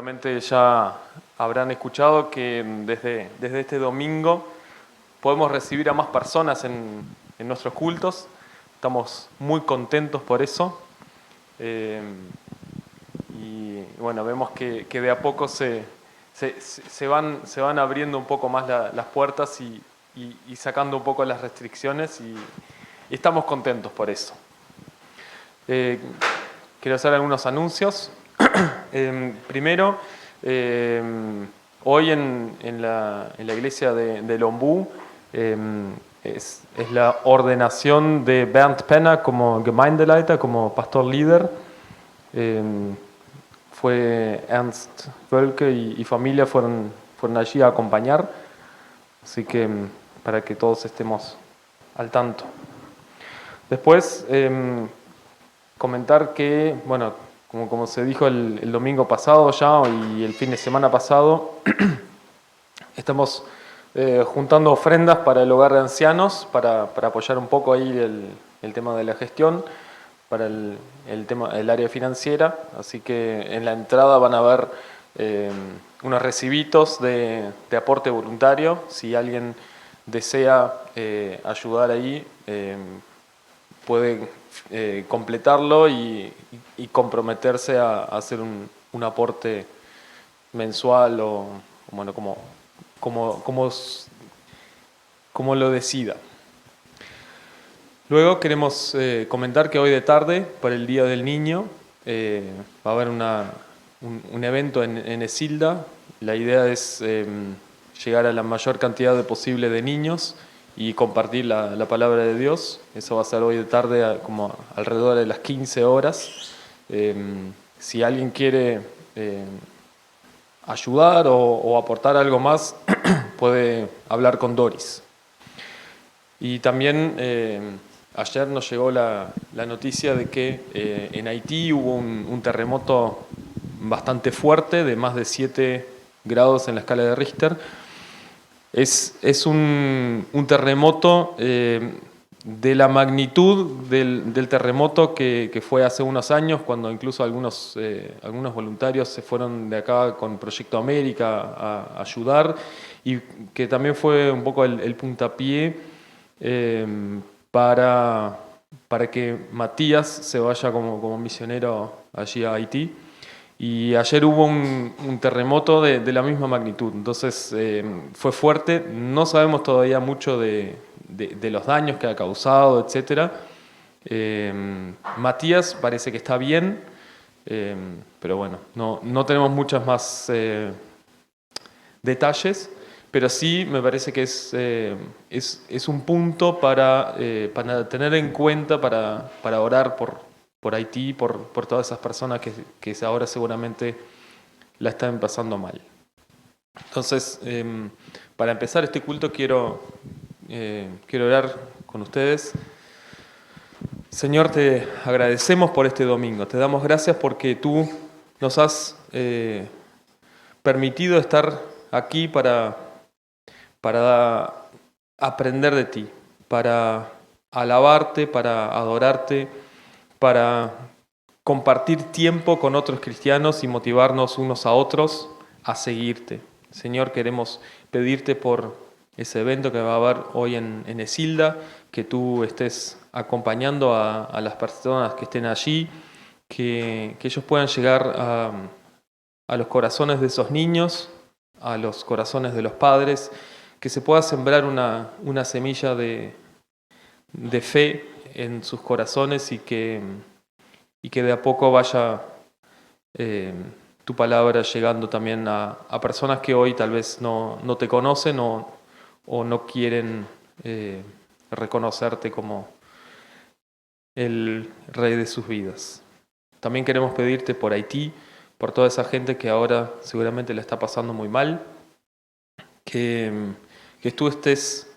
Seguramente ya habrán escuchado que desde este domingo podemos recibir a más personas en nuestros cultos. Estamos muy contentos por eso. Y bueno, vemos que de a poco se van abriendo un poco más las puertas y sacando un poco las restricciones y estamos contentos por eso. Quiero hacer algunos anuncios. Primero, hoy en la iglesia de Lombú es la ordenación de Bernd Penner como Gemeindeleiter, como pastor líder. Fue Ernst Wölke y familia fueron allí a acompañar, así que para que todos estemos al tanto. Después, comentar que, bueno, como se dijo el domingo pasado ya y el fin de semana pasado, estamos juntando ofrendas para el hogar de ancianos, para apoyar un poco ahí el tema de la gestión, para el área financiera. Así que en la entrada van a ver unos recibitos de aporte voluntario. Si alguien desea ayudar ahí, puede completarlo y comprometerse a hacer un aporte mensual o bueno, como lo decida. Luego queremos comentar que hoy de tarde, para el Día del Niño, va a haber un evento en Esilda. La idea es llegar a la mayor cantidad posible de niños y compartir la palabra de Dios. Eso va a ser hoy de tarde como alrededor de las 15 horas. Si alguien quiere ayudar o aportar algo más, puede hablar con Doris. Y también ayer nos llegó la noticia de que en Haití hubo un terremoto bastante fuerte de más de 7 grados en la escala de Richter. Es un terremoto de la magnitud del terremoto que fue hace unos años, cuando incluso algunos voluntarios se fueron de acá con Proyecto América a ayudar, y que también fue un poco el puntapié para que Matías se vaya como misionero allí a Haití. Y ayer hubo un terremoto de la misma magnitud, entonces fue fuerte. No sabemos todavía mucho de los daños que ha causado, etc. Matías parece que está bien, pero bueno, no tenemos muchos más detalles, pero sí me parece que es un punto para tener en cuenta, para orar por Haití, por todas esas personas que ahora seguramente la están pasando mal. Entonces, para empezar este culto quiero orar con ustedes. Señor, te agradecemos por este domingo. Te damos gracias porque tú nos has permitido estar aquí para aprender de ti, para alabarte, para adorarte, para compartir tiempo con otros cristianos y motivarnos unos a otros a seguirte. Señor, queremos pedirte por ese evento que va a haber hoy en Esilda, que tú estés acompañando a las personas que estén allí, que ellos puedan llegar a los corazones de esos niños, a los corazones de los padres, que se pueda sembrar una semilla de fe en sus corazones y que de a poco vaya tu palabra llegando también a personas que hoy tal vez no te conocen o no quieren reconocerte como el rey de sus vidas. También queremos pedirte por Haití, por toda esa gente que ahora seguramente la está pasando muy mal, que tú estés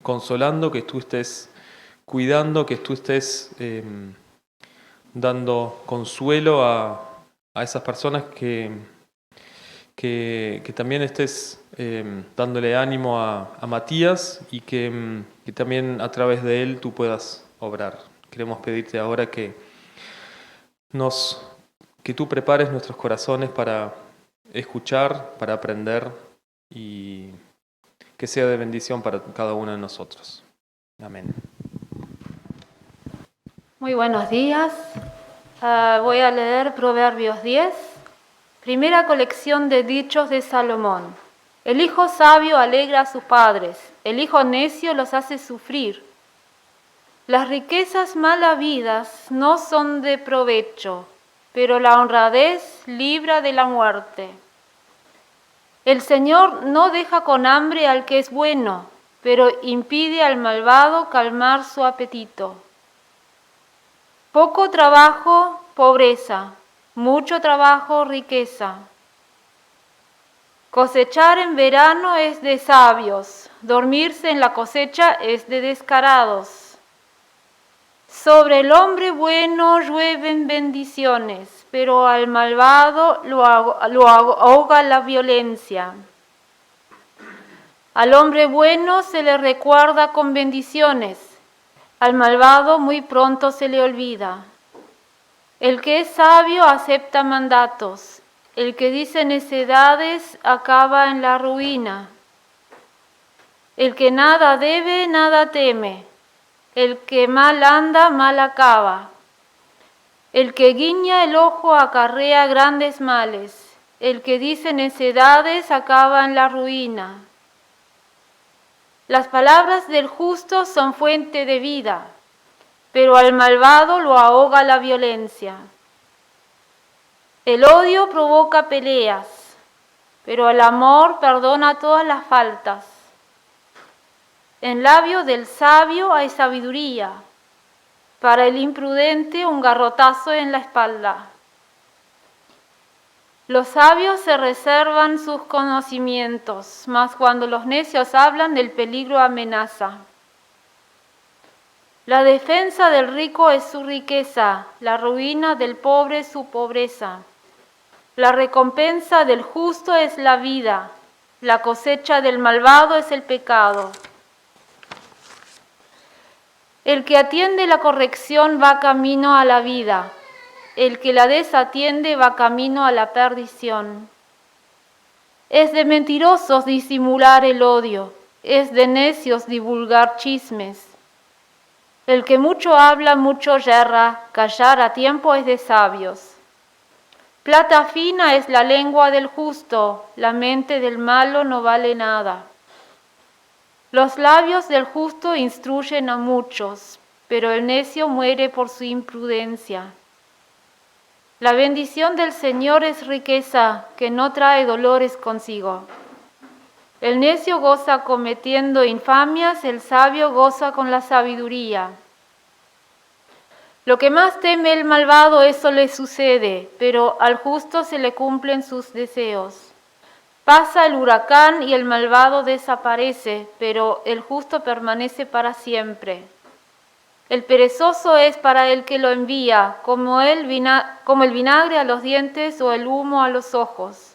consolando, que tú estés cuidando, que tú estés dando consuelo a esas personas, que también estés dándole ánimo a Matías y que también a través de él tú puedas obrar. Queremos pedirte ahora que que tú prepares nuestros corazones para escuchar, para aprender y que sea de bendición para cada uno de nosotros. Amén. Muy buenos días. Voy a leer Proverbios 10, primera colección de dichos de Salomón. El hijo sabio alegra a sus padres, el hijo necio los hace sufrir. Las riquezas mal habidas no son de provecho, pero la honradez libra de la muerte. El Señor no deja con hambre al que es bueno, pero impide al malvado calmar su apetito. Poco trabajo, pobreza; mucho trabajo, riqueza. Cosechar en verano es de sabios, dormirse en la cosecha es de descarados. Sobre el hombre bueno llueven bendiciones, pero al malvado lo ahoga la violencia. Al hombre bueno se le recuerda con bendiciones, al malvado muy pronto se le olvida. El que es sabio acepta mandatos, el que dice necedades acaba en la ruina. El que nada debe, nada teme, el que mal anda, mal acaba. El que guiña el ojo acarrea grandes males, el que dice necedades acaba en la ruina. Las palabras del justo son fuente de vida, pero al malvado lo ahoga la violencia. El odio provoca peleas, pero el amor perdona todas las faltas. En labio del sabio hay sabiduría, para el imprudente un garrotazo en la espalda. Los sabios se reservan sus conocimientos, mas cuando los necios hablan el peligro amenaza. La defensa del rico es su riqueza, la ruina del pobre su pobreza. La recompensa del justo es la vida, la cosecha del malvado es el pecado. El que atiende la corrección va camino a la vida, el que la desatiende va camino a la perdición. Es de mentirosos disimular el odio, es de necios divulgar chismes. El que mucho habla, mucho yerra, callar a tiempo es de sabios. Plata fina es la lengua del justo, la mente del malo no vale nada. Los labios del justo instruyen a muchos, pero el necio muere por su imprudencia. La bendición del Señor es riqueza, que no trae dolores consigo. El necio goza cometiendo infamias, el sabio goza con la sabiduría. Lo que más teme el malvado, eso le sucede, pero al justo se le cumplen sus deseos. Pasa el huracán y el malvado desaparece, pero el justo permanece para siempre. El perezoso es para el que lo envía, como el vinagre a los dientes o el humo a los ojos.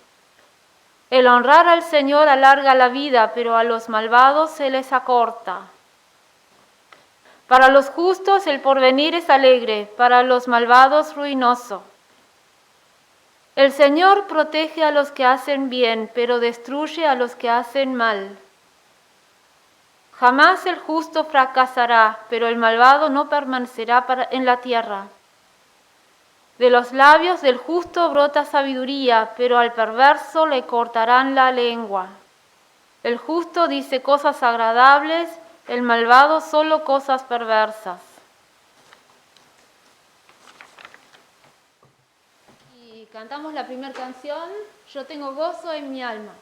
El honrar al Señor alarga la vida, pero a los malvados se les acorta. Para los justos el porvenir es alegre, para los malvados ruinoso. El Señor protege a los que hacen bien, pero destruye a los que hacen mal. Jamás el justo fracasará, pero el malvado no permanecerá en la tierra. De los labios del justo brota sabiduría, pero al perverso le cortarán la lengua. El justo dice cosas agradables, el malvado solo cosas perversas. Y cantamos la primera canción, Yo tengo gozo en mi alma.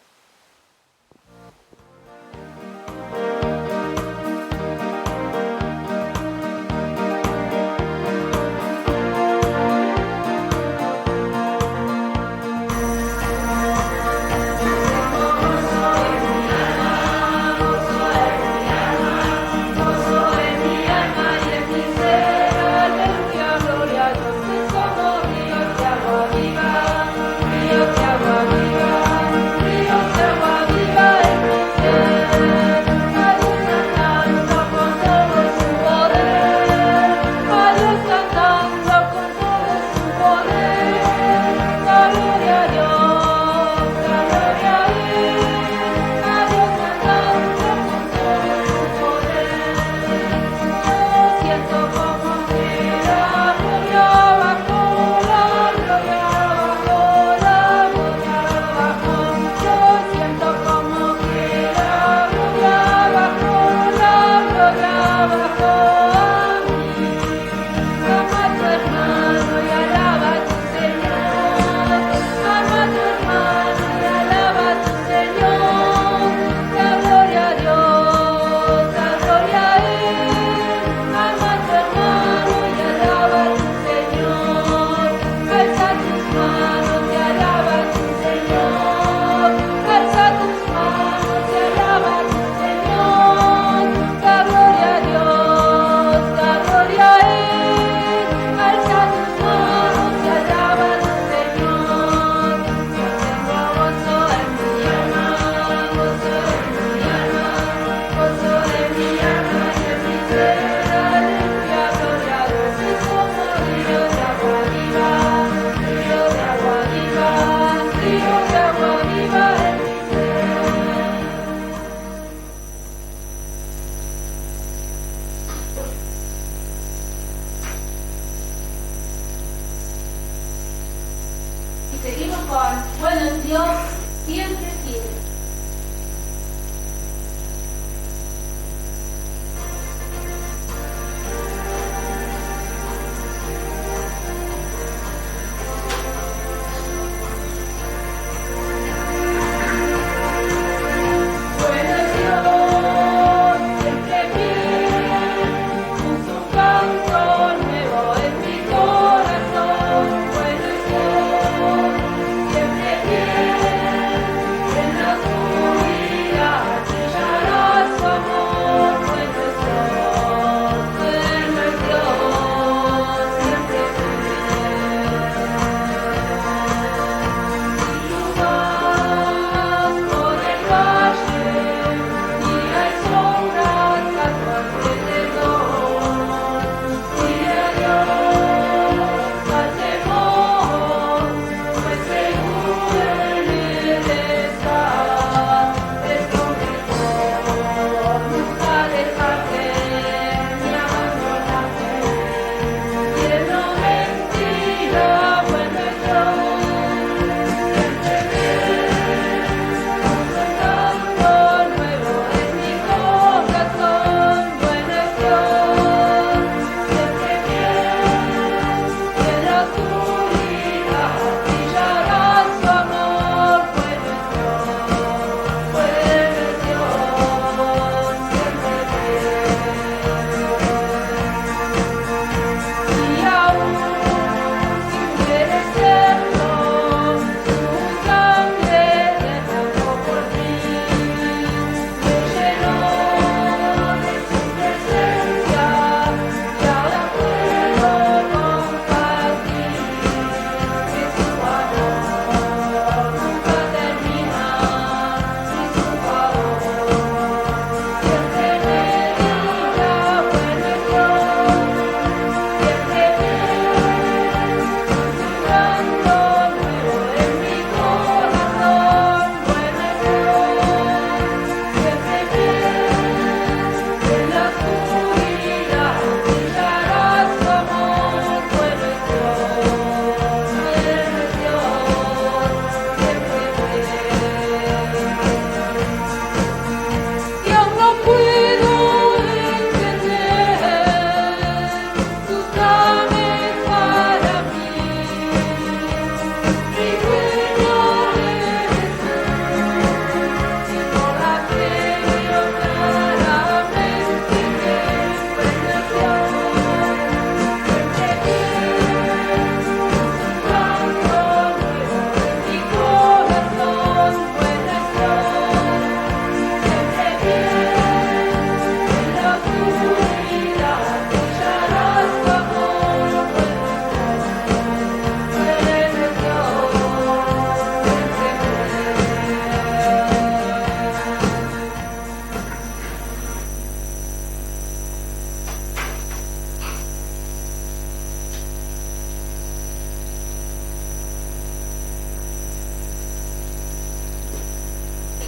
Río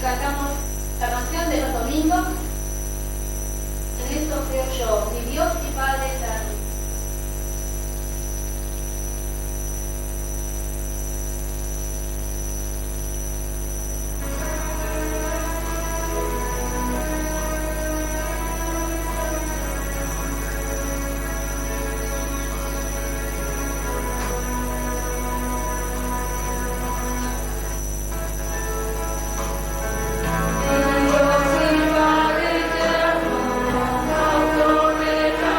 cantamos la canción de los domingos. En esto creo yo, mi Dios y Padre eterno. Dios y Padre eterno, autor de la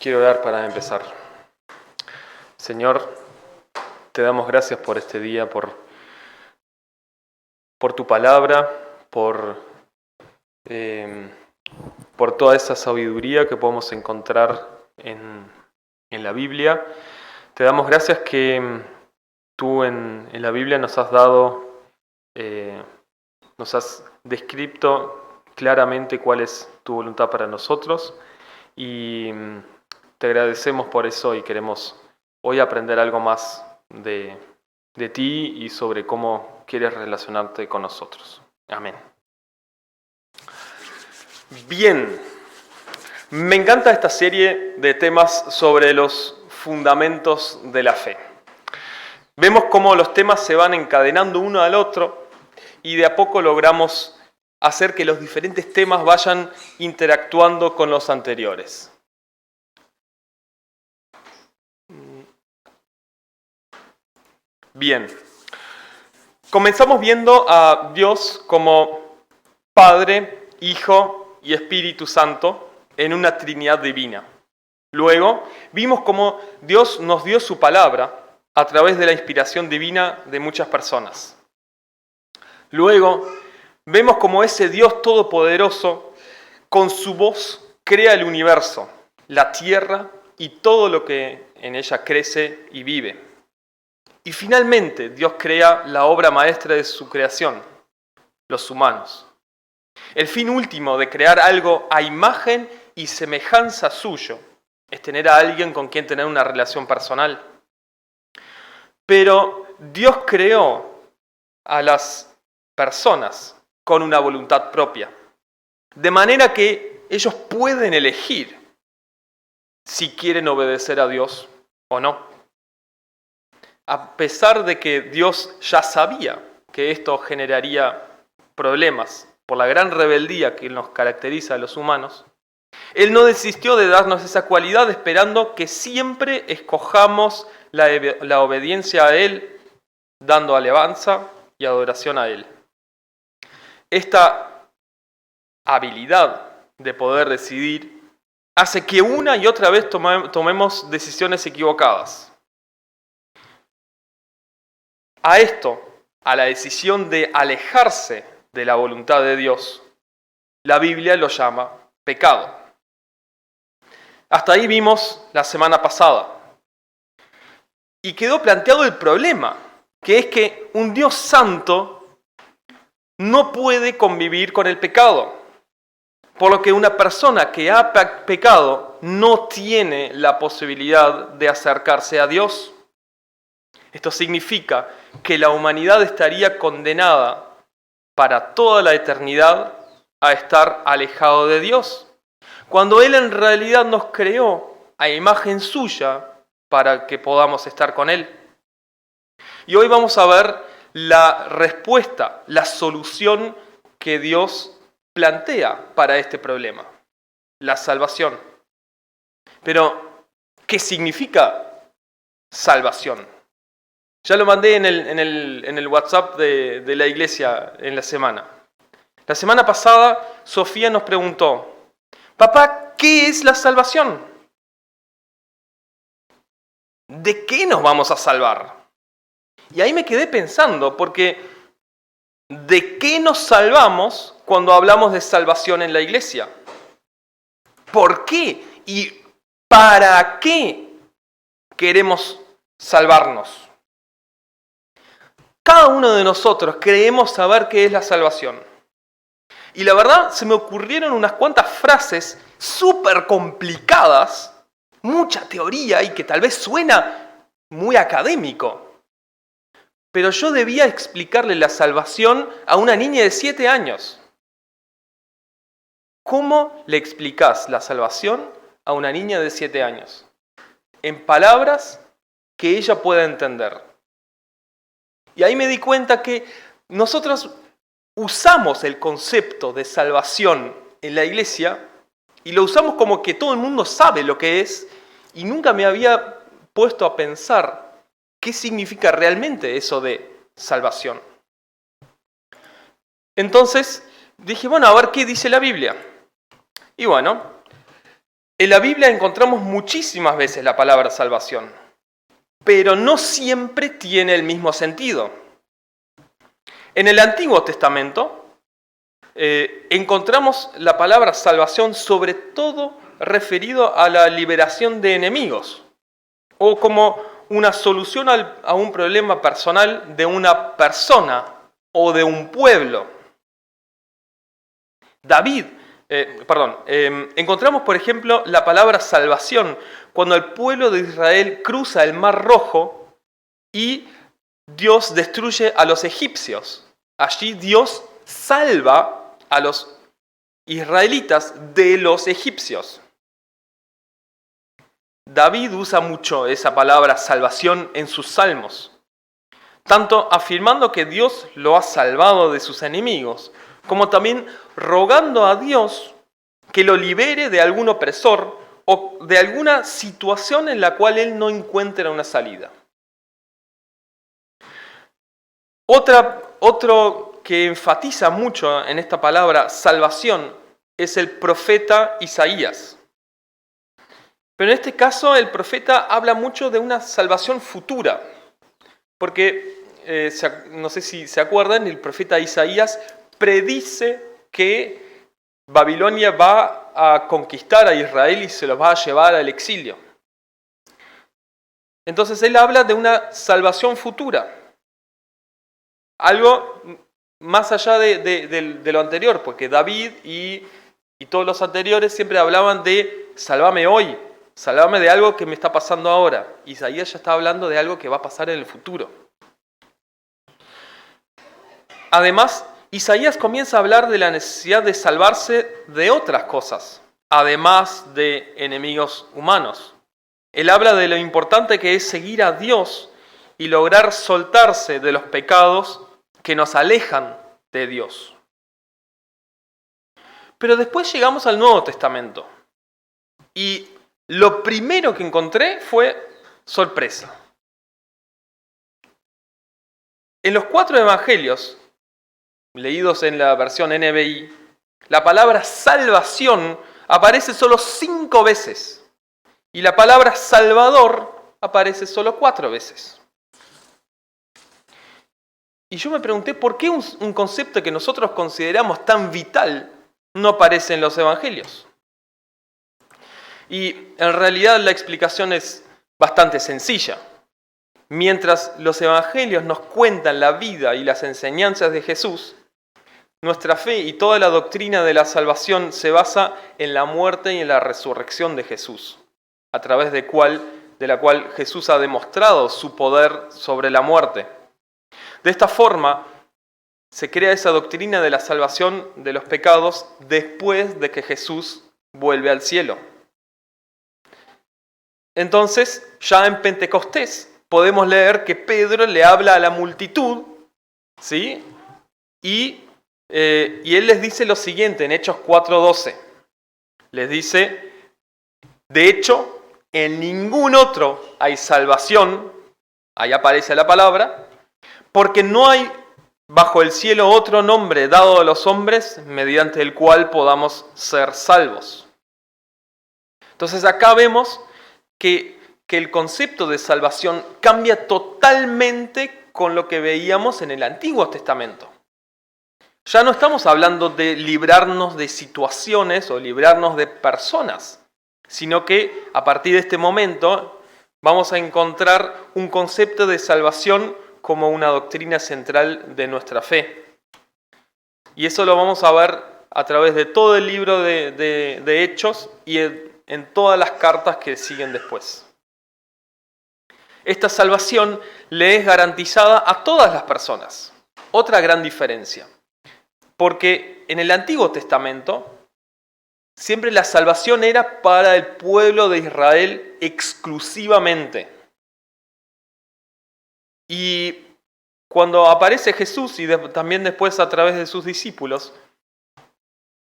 Quiero orar para empezar. Señor, te damos gracias por este día, por tu palabra, por toda esa sabiduría que podemos encontrar en la Biblia. Te damos gracias que tú en la Biblia nos has dado, nos has descrito claramente cuál es tu voluntad para nosotros y te agradecemos por eso y queremos hoy aprender algo más de ti y sobre cómo quieres relacionarte con nosotros. Amén. Bien, me encanta esta serie de temas sobre los fundamentos de la fe. Vemos cómo los temas se van encadenando uno al otro y de a poco logramos hacer que los diferentes temas vayan interactuando con los anteriores. Bien, comenzamos viendo a Dios como Padre, Hijo y Espíritu Santo en una Trinidad divina. Luego vimos cómo Dios nos dio su palabra a través de la inspiración divina de muchas personas. Luego vemos cómo ese Dios todopoderoso con su voz crea el universo, la tierra y todo lo que en ella crece y vive. Y finalmente Dios crea la obra maestra de su creación, los humanos. El fin último de crear algo a imagen y semejanza suyo es tener a alguien con quien tener una relación personal. Pero Dios creó a las personas con una voluntad propia, de manera que ellos pueden elegir si quieren obedecer a Dios o no. A pesar de que Dios ya sabía que esto generaría problemas por la gran rebeldía que nos caracteriza a los humanos, Él no desistió de darnos esa cualidad esperando que siempre escojamos la obediencia a Él, dando alabanza y adoración a Él. Esta habilidad de poder decidir hace que una y otra vez tomemos decisiones equivocadas. A esto, a la decisión de alejarse de la voluntad de Dios, la Biblia lo llama pecado. Hasta ahí vimos la semana pasada. Y quedó planteado el problema, que es que un Dios santo no puede convivir con el pecado. Por lo que una persona que ha pecado no tiene la posibilidad de acercarse a Dios. Esto significa que la humanidad estaría condenada para toda la eternidad a estar alejado de Dios, cuando Él en realidad nos creó a imagen suya para que podamos estar con Él. Y hoy vamos a ver la respuesta, la solución que Dios plantea para este problema, la salvación. Pero, ¿qué significa salvación? Ya lo mandé en el WhatsApp de la iglesia en la semana. La semana pasada, Sofía nos preguntó, papá, ¿qué es la salvación? ¿De qué nos vamos a salvar? Y ahí me quedé pensando, porque ¿de qué nos salvamos cuando hablamos de salvación en la iglesia? ¿Por qué? ¿Y para qué queremos salvarnos? Cada uno de nosotros creemos saber qué es la salvación. Y la verdad, se me ocurrieron unas cuantas frases súper complicadas, mucha teoría y que tal vez suena muy académico. Pero yo debía explicarle la salvación a una niña de 7 años. ¿Cómo le explicás la salvación a una niña de 7 años? En palabras que ella pueda entender. Y ahí me di cuenta que nosotros usamos el concepto de salvación en la iglesia y lo usamos como que todo el mundo sabe lo que es y nunca me había puesto a pensar qué significa realmente eso de salvación. Entonces dije, bueno, a ver qué dice la Biblia. Y bueno, En la Biblia encontramos muchísimas veces la palabra salvación, pero no siempre tiene el mismo sentido. En el Antiguo Testamento encontramos la palabra salvación sobre todo referido a la liberación de enemigos o como una solución a un problema personal de una persona o de un pueblo. Encontramos, por ejemplo, la palabra salvación cuando el pueblo de Israel cruza el Mar Rojo y Dios destruye a los egipcios. Allí Dios salva a los israelitas de los egipcios. David usa mucho esa palabra salvación en sus salmos, tanto afirmando que Dios lo ha salvado de sus enemigos, como también rogando a Dios que lo libere de algún opresor o de alguna situación en la cual él no encuentra una salida. Otro que enfatiza mucho en esta palabra salvación es el profeta Isaías. Pero en este caso el profeta habla mucho de una salvación futura, porque no sé si se acuerdan, el profeta Isaías predice que Babilonia va a conquistar a Israel y se los va a llevar al exilio. Entonces él habla de una salvación futura, algo más allá de lo anterior, porque David y todos los anteriores siempre hablaban de sálvame hoy, sálvame de algo que me está pasando ahora. Isaías ya está hablando de algo que va a pasar en el futuro. Además, Isaías comienza a hablar de la necesidad de salvarse de otras cosas, además de enemigos humanos. Él habla de lo importante que es seguir a Dios y lograr soltarse de los pecados que nos alejan de Dios. Pero después llegamos al Nuevo Testamento y lo primero que encontré fue sorpresa. En los 4 evangelios, leídos en la versión NBI, la palabra salvación aparece solo 5 veces y la palabra salvador aparece solo 4 veces. Y yo me pregunté por qué un concepto que nosotros consideramos tan vital no aparece en los evangelios. Y en realidad la explicación es bastante sencilla. Mientras los evangelios nos cuentan la vida y las enseñanzas de Jesús, nuestra fe y toda la doctrina de la salvación se basa en la muerte y en la resurrección de Jesús, a través de la cual Jesús ha demostrado su poder sobre la muerte. De esta forma, se crea esa doctrina de la salvación de los pecados después de que Jesús vuelve al cielo. Entonces, ya en Pentecostés, podemos leer que Pedro le habla a la multitud, ¿sí? Y él les dice lo siguiente en Hechos 4:12. Les dice, de hecho, en ningún otro hay salvación, ahí aparece la palabra, porque no hay bajo el cielo otro nombre dado a los hombres mediante el cual podamos ser salvos. Entonces acá vemos que el concepto de salvación cambia totalmente con lo que veíamos en el Antiguo Testamento. Ya no estamos hablando de librarnos de situaciones o librarnos de personas, sino que a partir de este momento vamos a encontrar un concepto de salvación como una doctrina central de nuestra fe. Y eso lo vamos a ver a través de todo el libro de Hechos y en todas las cartas que siguen después. Esta salvación le es garantizada a todas las personas. Otra gran diferencia. Porque en el Antiguo Testamento siempre la salvación era para el pueblo de Israel exclusivamente. Y cuando aparece Jesús y también después a través de sus discípulos,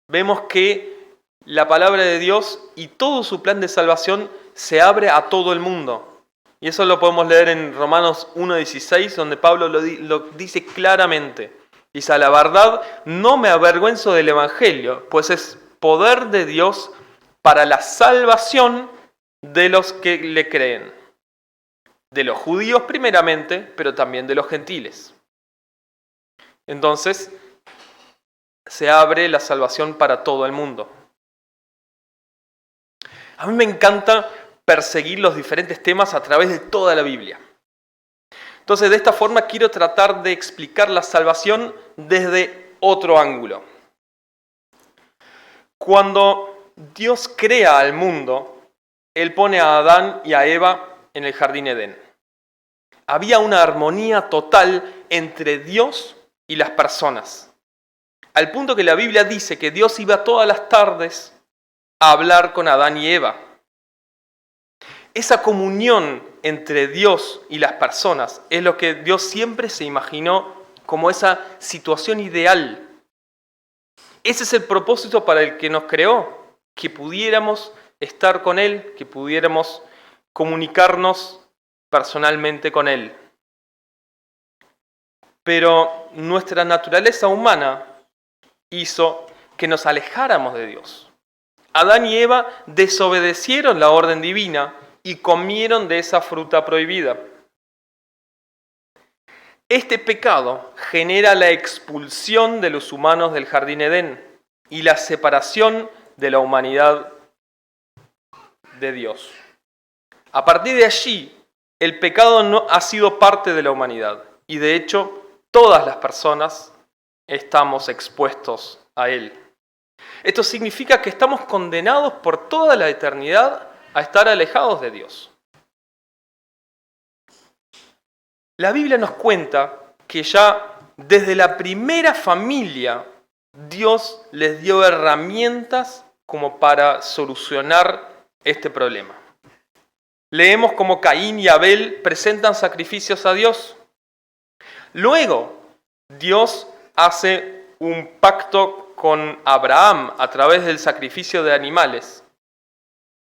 vemos que la palabra de Dios y todo su plan de salvación se abre a todo el mundo. Y eso lo podemos leer en Romanos 1:16, donde Pablo lo dice claramente. Dice, a la verdad, no me avergüenzo del Evangelio, pues es poder de Dios para la salvación de los que le creen. De los judíos primeramente, pero también de los gentiles. Entonces, se abre la salvación para todo el mundo. A mí me encanta perseguir los diferentes temas a través de toda la Biblia. Entonces, de esta forma quiero tratar de explicar la salvación desde otro ángulo. Cuando Dios crea al mundo, Él pone a Adán y a Eva en el jardín Edén. Había una armonía total entre Dios y las personas. Al punto que la Biblia dice que Dios iba todas las tardes a hablar con Adán y Eva. Esa comunión entre Dios y las personas es lo que Dios siempre se imaginó como esa situación ideal. Ese es el propósito para el que nos creó, que pudiéramos estar con Él, que pudiéramos comunicarnos personalmente con Él. Pero nuestra naturaleza humana hizo que nos alejáramos de Dios. Adán y Eva desobedecieron la orden divina y comieron de esa fruta prohibida. Este pecado genera la expulsión de los humanos del jardín Edén y la separación de la humanidad de Dios. A partir de allí, el pecado no ha sido parte de la humanidad y de hecho todas las personas estamos expuestos a él. Esto significa que estamos condenados por toda la eternidad a estar alejados de Dios. La Biblia nos cuenta que ya desde la primera familia Dios les dio herramientas como para solucionar este problema. Leemos cómo Caín y Abel presentan sacrificios a Dios. Luego, Dios hace un pacto con Abraham a través del sacrificio de animales.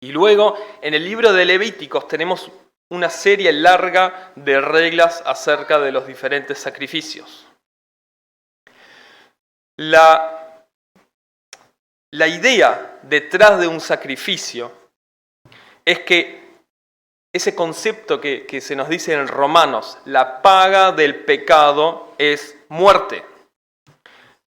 Y luego, en el libro de Levíticos tenemos una serie larga de reglas acerca de los diferentes sacrificios. La idea detrás de un sacrificio es que ese concepto que se nos dice en Romanos, la paga del pecado es muerte.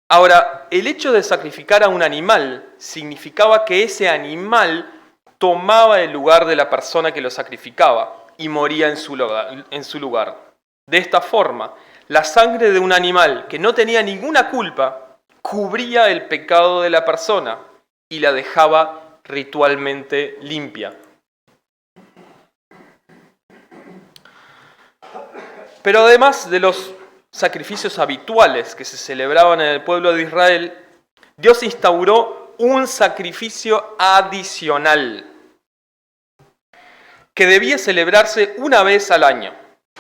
Ahora, el hecho de sacrificar a un animal significaba que ese animal tomaba el lugar de la persona que lo sacrificaba y moría en su lugar. De esta forma, la sangre de un animal que no tenía ninguna culpa cubría el pecado de la persona y la dejaba ritualmente limpia. Pero además de los sacrificios habituales que se celebraban en el pueblo de Israel, Dios instauró un sacrificio adicional que debía celebrarse una vez al año,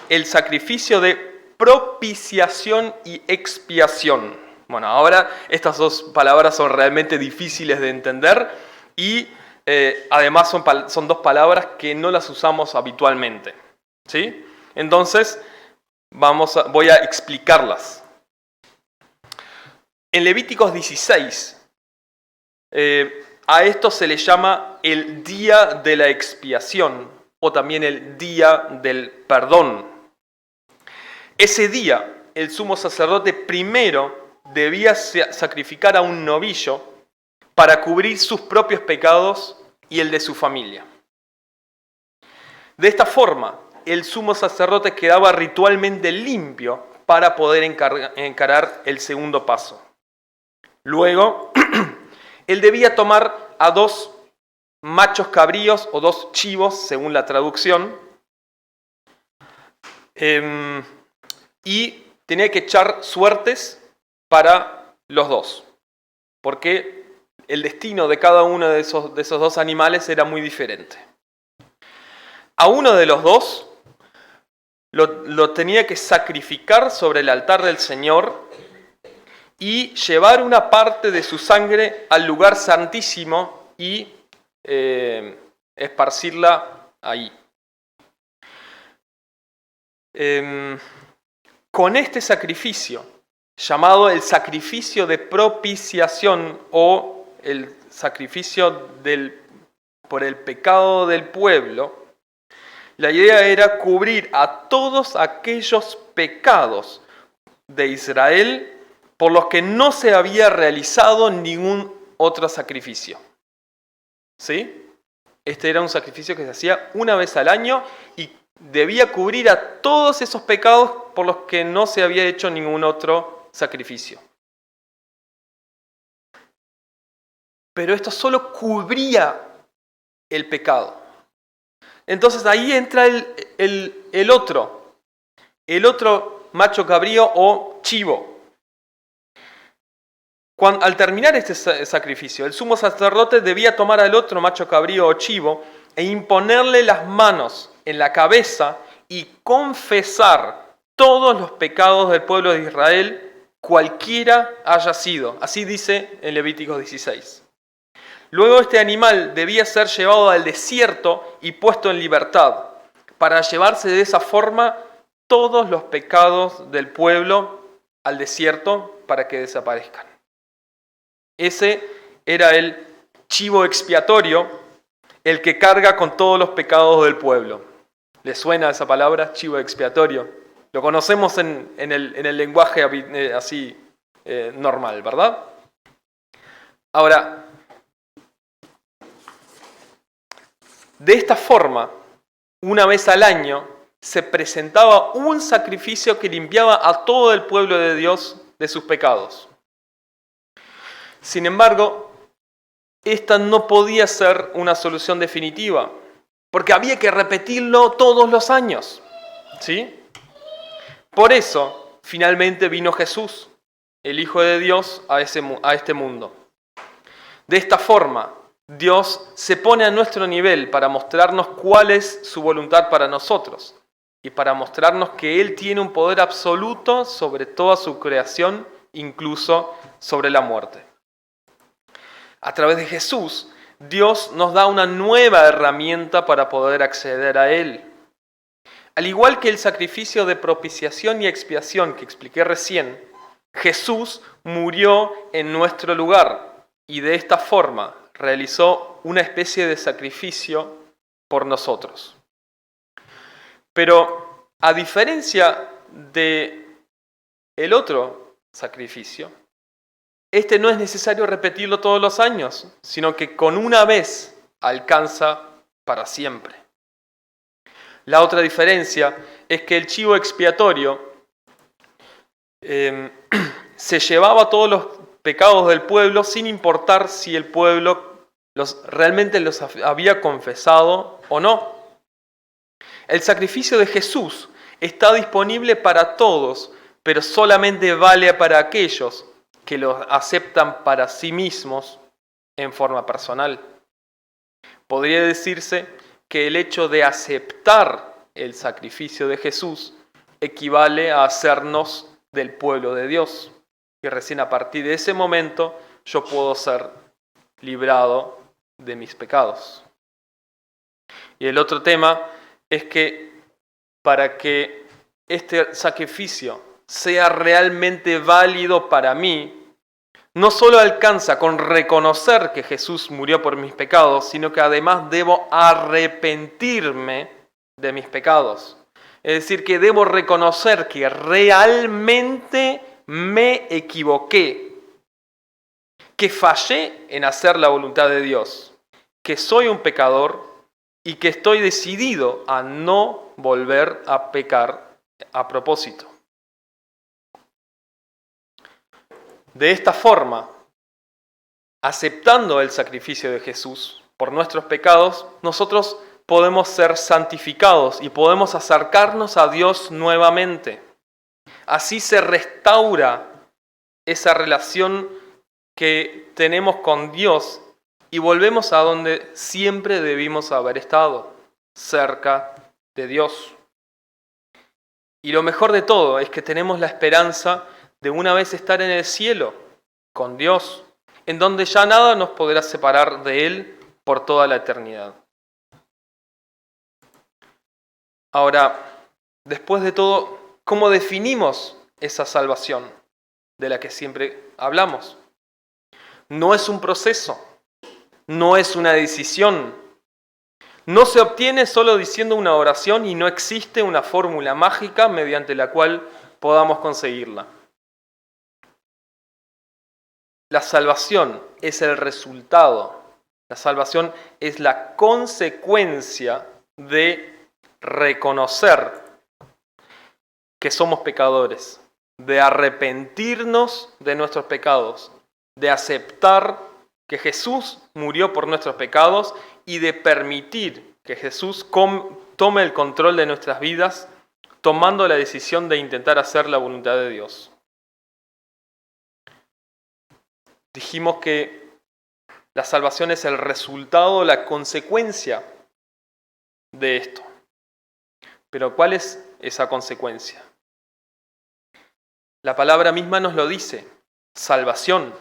el sacrificio de propiciación y expiación. Bueno, ahora estas dos palabras son realmente difíciles de entender y además son dos palabras que no las usamos habitualmente, ¿sí? Entonces, voy a explicarlas. En Levíticos 16, a esto se le llama el día de la expiación o también el día del perdón. Ese día, el sumo sacerdote primero debía sacrificar a un novillo para cubrir sus propios pecados y el de su familia. De esta forma, el sumo sacerdote quedaba ritualmente limpio para poder encarar el segundo paso. Luego, él debía tomar a 2 machos cabríos o 2 chivos, según la traducción, y tenía que echar suertes para los 2, porque el destino de cada uno de esos 2 animales era muy diferente. A uno de los 2 lo tenía que sacrificar sobre el altar del Señor y llevar una parte de su sangre al lugar santísimo y esparcirla ahí. Con este sacrificio, llamado el sacrificio de propiciación o el sacrificio del por el pecado del pueblo, la idea era cubrir a todos aquellos pecados de Israel por los que no se había realizado ningún otro sacrificio. ¿Sí? Este era un sacrificio que se hacía una vez al año y debía cubrir a todos esos pecados por los que no se había hecho ningún otro sacrificio. Pero esto solo cubría el pecado. Entonces ahí entra el otro macho cabrío o chivo. Al terminar este sacrificio, el sumo sacerdote debía tomar al otro macho cabrío o chivo e imponerle las manos en la cabeza y confesar todos los pecados del pueblo de Israel, cualquiera haya sido. Así dice en Levítico 16. Luego este animal debía ser llevado al desierto y puesto en libertad, para llevarse de esa forma todos los pecados del pueblo al desierto para que desaparezcan. Ese era el chivo expiatorio, el que carga con todos los pecados del pueblo. ¿Les suena esa palabra, chivo expiatorio? Lo conocemos en el lenguaje así normal, ¿verdad? Ahora, de esta forma, una vez al año, se presentaba un sacrificio que limpiaba a todo el pueblo de Dios de sus pecados. Sin embargo, esta no podía ser una solución definitiva, porque había que repetirlo todos los años, ¿sí? Por eso, finalmente vino Jesús, el Hijo de Dios, a este mundo. De esta forma, Dios se pone a nuestro nivel para mostrarnos cuál es su voluntad para nosotros y para mostrarnos que Él tiene un poder absoluto sobre toda su creación, incluso sobre la muerte. A través de Jesús, Dios nos da una nueva herramienta para poder acceder a Él. Al igual que el sacrificio de propiciación y expiación que expliqué recién, Jesús murió en nuestro lugar y de esta forma realizó una especie de sacrificio por nosotros. Pero a diferencia de el otro sacrificio, este no es necesario repetirlo todos los años, sino que con una vez alcanza para siempre. La otra diferencia es que el chivo expiatorio se llevaba todos los pecados del pueblo sin importar si el pueblo realmente los había confesado o no. El sacrificio de Jesús está disponible para todos, pero solamente vale para aquellos que lo aceptan para sí mismos en forma personal. Podría decirse que el hecho de aceptar el sacrificio de Jesús equivale a hacernos del pueblo de Dios. Y recién a partir de ese momento yo puedo ser librado de mis pecados. Y el otro tema es que para que este sacrificio sea realmente válido para mí, no solo alcanza con reconocer que Jesús murió por mis pecados, sino que además debo arrepentirme de mis pecados. Es decir, que debo reconocer que realmente me equivoqué, que fallé en hacer la voluntad de Dios, que soy un pecador y que estoy decidido a no volver a pecar a propósito. De esta forma, aceptando el sacrificio de Jesús por nuestros pecados, nosotros podemos ser santificados y podemos acercarnos a Dios nuevamente. Así se restaura esa relación que tenemos con Dios y volvemos a donde siempre debimos haber estado, cerca de Dios. Y lo mejor de todo es que tenemos la esperanza de una vez estar en el cielo con Dios, en donde ya nada nos podrá separar de Él por toda la eternidad. Ahora, después de todo, ¿cómo definimos esa salvación de la que siempre hablamos? No es un proceso, no es una decisión, no se obtiene solo diciendo una oración y no existe una fórmula mágica mediante la cual podamos conseguirla. La salvación es el resultado, la salvación es la consecuencia de reconocer que somos pecadores, de arrepentirnos de nuestros pecados, de aceptar que Jesús murió por nuestros pecados y de permitir que Jesús tome el control de nuestras vidas, tomando la decisión de intentar hacer la voluntad de Dios. Dijimos que la salvación es el resultado, la consecuencia de esto. Pero ¿cuál es esa consecuencia? La palabra misma nos lo dice, salvación.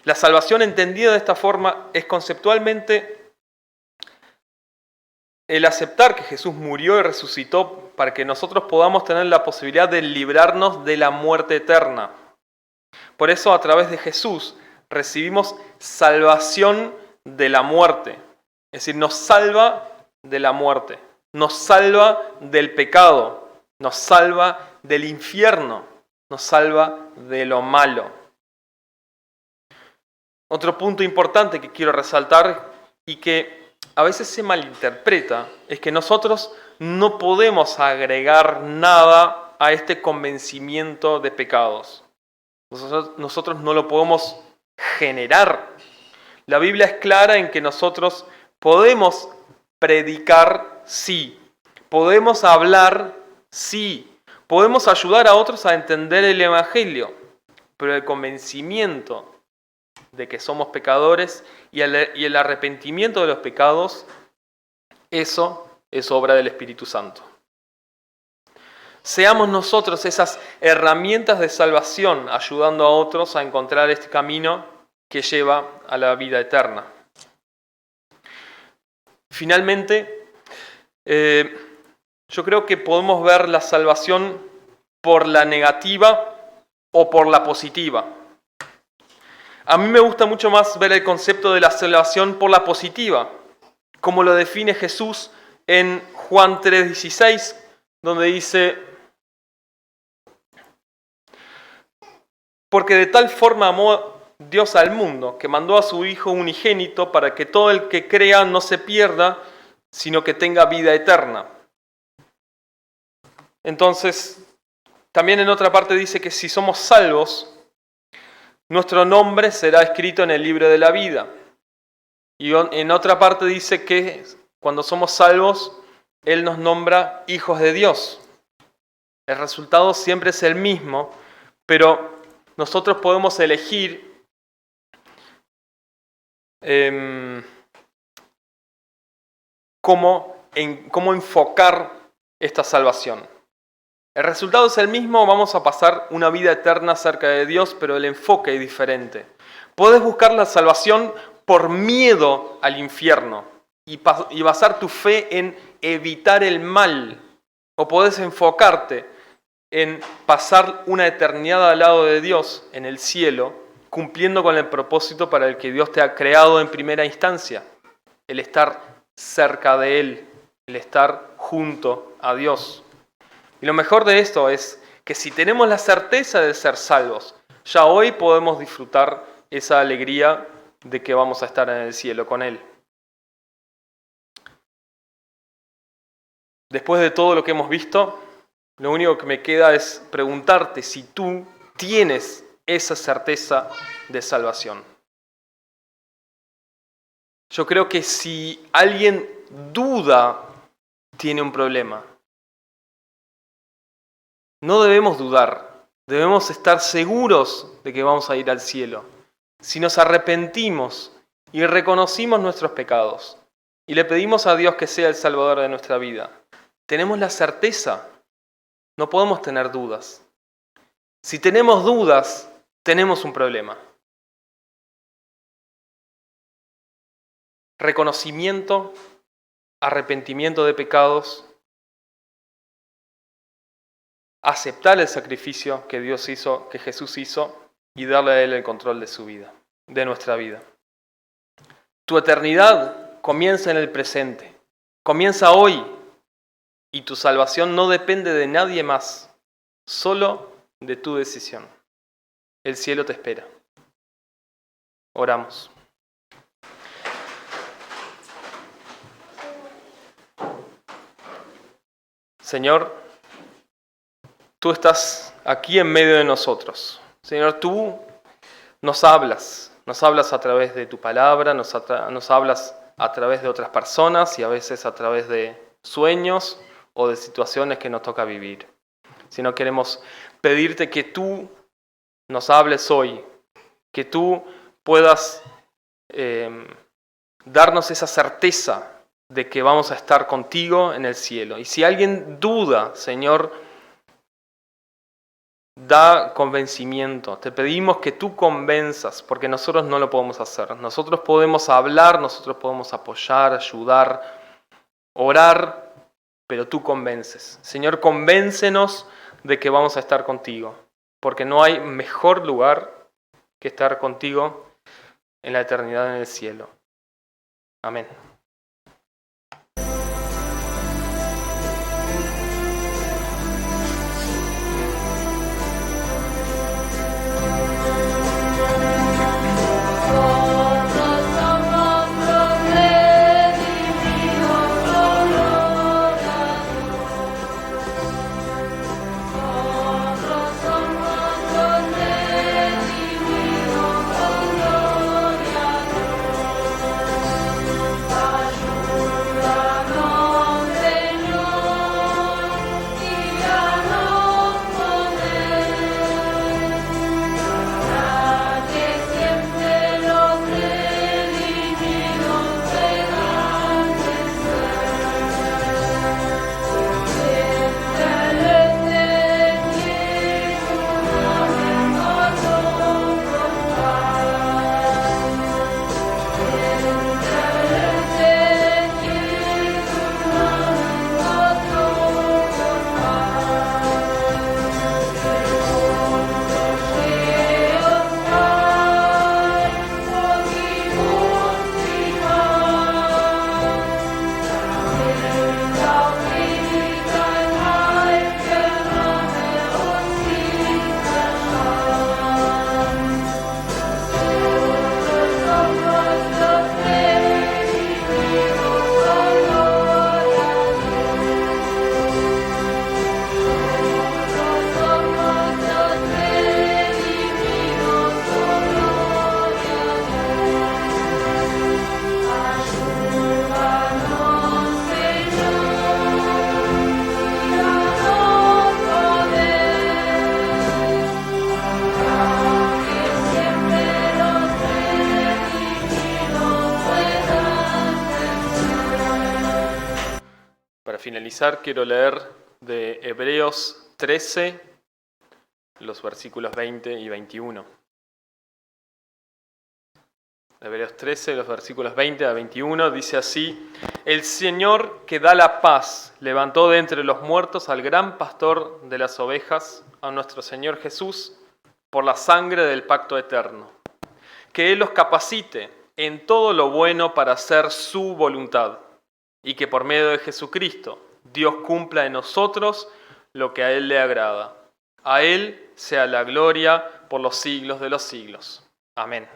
La salvación entendida de esta forma es conceptualmente el aceptar que Jesús murió y resucitó para que nosotros podamos tener la posibilidad de librarnos de la muerte eterna. Por eso a través de Jesús recibimos salvación de la muerte. Es decir, nos salva de la muerte, nos salva del pecado, nos salva del infierno, nos salva de lo malo. Otro punto importante que quiero resaltar y que a veces se malinterpreta es que nosotros no podemos agregar nada a este convencimiento de pecados. Nosotros no lo podemos generar. La Biblia es clara en que nosotros podemos predicar, sí. Podemos hablar, sí. Podemos ayudar a otros a entender el Evangelio. Pero el convencimiento de que somos pecadores y el arrepentimiento de los pecados, eso es obra del Espíritu Santo. Seamos nosotros esas herramientas de salvación, ayudando a otros a encontrar este camino que lleva a la vida eterna. Finalmente, yo creo que podemos ver la salvación por la negativa o por la positiva. A mí me gusta mucho más ver el concepto de la salvación por la positiva, como lo define Jesús en Juan 3:16, donde dice: porque de tal forma amó Dios al mundo, que mandó a su Hijo unigénito para que todo el que crea no se pierda, sino que tenga vida eterna. Entonces, también en otra parte dice que si somos salvos, nuestro nombre será escrito en el libro de la vida. Y en otra parte dice que cuando somos salvos, Él nos nombra hijos de Dios. El resultado siempre es el mismo, pero nosotros podemos elegir cómo enfocar esta salvación. El resultado es el mismo, vamos a pasar una vida eterna cerca de Dios, pero el enfoque es diferente. Puedes buscar la salvación por miedo al infierno y basar tu fe en evitar el mal, o podés enfocarte en pasar una eternidad al lado de Dios en el cielo, cumpliendo con el propósito para el que Dios te ha creado en primera instancia, el estar cerca de Él, el estar junto a Dios. Y lo mejor de esto es que si tenemos la certeza de ser salvos, ya hoy podemos disfrutar esa alegría de que vamos a estar en el cielo con Él. Después de todo lo que hemos visto, lo único que me queda es preguntarte si tú tienes esa certeza de salvación. Yo creo que si alguien duda, tiene un problema. No debemos dudar, debemos estar seguros de que vamos a ir al cielo. Si nos arrepentimos y reconocimos nuestros pecados y le pedimos a Dios que sea el Salvador de nuestra vida, tenemos la certeza. No podemos tener dudas. Si tenemos dudas, tenemos un problema. Reconocimiento, arrepentimiento de pecados, aceptar el sacrificio que Dios hizo, que Jesús hizo, y darle a Él el control de su vida, de nuestra vida. Tu eternidad comienza en el presente, comienza hoy, y tu salvación no depende de nadie más, solo de tu decisión. El cielo te espera. Oramos. Señor, tú estás aquí en medio de nosotros. Señor, tú nos hablas a través de tu palabra, nos hablas a través de otras personas y a veces a través de sueños o de situaciones que nos toca vivir. Si no, queremos pedirte que tú nos hables hoy, que tú puedas darnos esa certeza de que vamos a estar contigo en el cielo. Y si alguien duda, Señor, da convencimiento. Te pedimos que tú convenzas, porque nosotros no lo podemos hacer. Nosotros podemos hablar, nosotros podemos apoyar, ayudar, orar, pero tú convences. Señor, convéncenos de que vamos a estar contigo, porque no hay mejor lugar que estar contigo en la eternidad en el cielo. Amén. Para finalizar, quiero leer de Hebreos 13, los versículos 20 y 21. Hebreos 13, los versículos 20 a 21, dice así: El Señor que da la paz levantó de entre los muertos al gran pastor de las ovejas, a nuestro Señor Jesús, por la sangre del pacto eterno. Que Él los capacite en todo lo bueno para hacer su voluntad, y que por medio de Jesucristo Dios cumpla en nosotros lo que a Él le agrada. A Él sea la gloria por los siglos de los siglos. Amén.